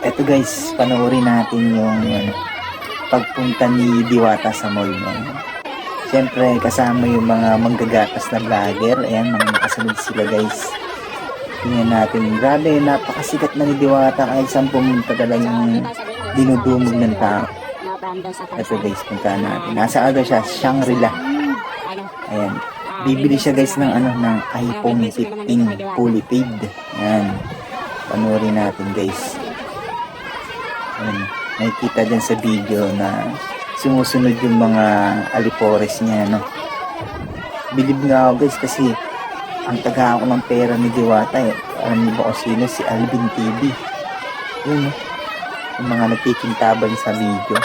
Eto guys, panoorin natin yung pagpunta ni Diwata sa mall ngayon. Siyempre, kasama yung mga manggagatas na vlogger. Ayan, mga nakasunod sila guys. Tingnan natin. Grabe, napakasikat na ni Diwata kahit saan pumunta talagang dinudumog ng tao. Eto guys, punta natin. Nasa ano siya? Shangri-La. Ayan. Bibili siya guys ng ng iPhone 15 fully paid. Ayan. Panoorin natin guys. Ayan, nakikita dyan sa video na sumusunod yung mga alipores niya, no? Bilib nga ako guys kasi ang taga ako ng pera ni Diwata eh. Alam niyo ba kung sino? Si Alvin TV. Yun, no? Yung mga nagkikintabang sa video.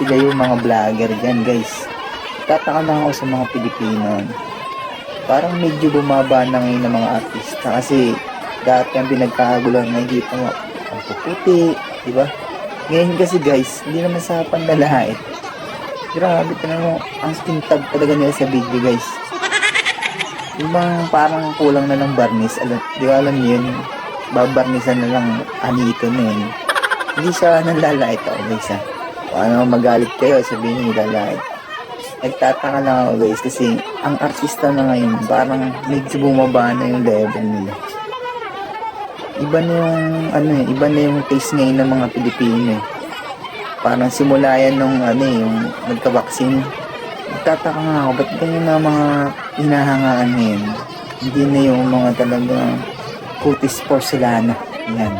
Sila yung mga vlogger dyan guys. Tataka lang ako sa mga Pilipino. Parang medyo bumaba na ngayon ng mga artista kasi dati ang pinagkakagulan nakikita mo ang puputi, diba? Ngayon kasi guys, hindi naman sa panlalait. Grabe mo, ang skin tag talaga nila sa video guys. Yung bang parang kulang na ng barnis, di ba alam niyo yun, babarnisan na lang anito na yun. Hindi siya nalalait ako guys ha. Paano magalit kayo, sabihin niyo nilalait. Nagtataka lang ako guys kasi ang artista na ngayon parang medyo bumaba na yung level nila. Iba na yung iba na yung taste ngayon ng mga Pilipino eh. Parang simula yan nung yung nagka-vaccine. Nagtataka nga ako, ba't ganyan na mga hinahangaan ngayon? Hindi na yung mga talagang kutis porcelana. Yan.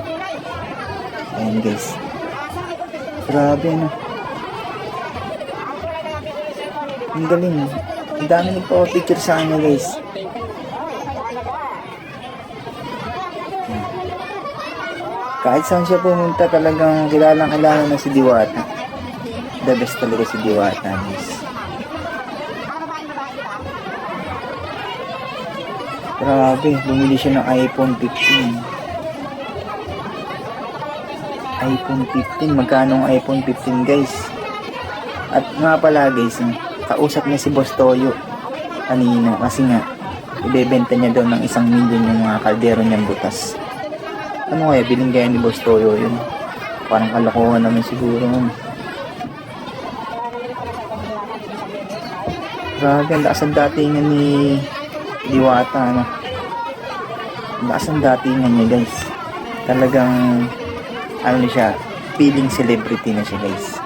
Ayan guys. Grabe no. Ang galing. Ang dami nagpa-picture sa kanya guys. Kahit saan siya pumunta talagang kilala na si Diwata. The best talaga si Diwata guys. Grabe, bumili siya ng iPhone 15. iPhone 15, magkano ang iPhone 15 guys? At nga pala guys, kausap niya si Boss Toyo kanina kasi nga ibebenta niya daw ng 1 milyon yung mga kaldero niyang butas. Ano kaya, biling kaya ni Boss Toyo yun? Parang kalokohan naman siguro. Grabe, ang lakas ang datingan ni Diwata, ano? Ang lakas ang datingan niya guys. Talagang, siya, feeling celebrity na siya guys.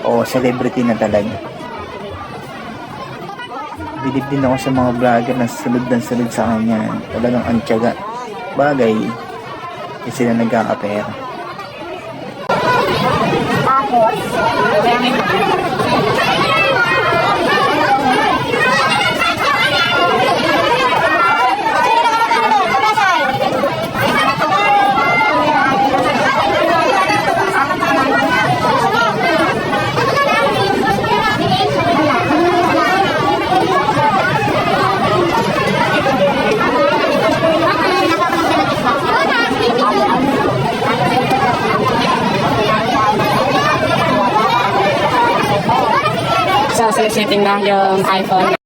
O, celebrity na talaga. Bilib din ako sa mga vlogger na sunod sa kanya. Talagang ang tiyaga. Bagay, kasi sila nagkakapera. Tapos, so, setting na yung iPhone.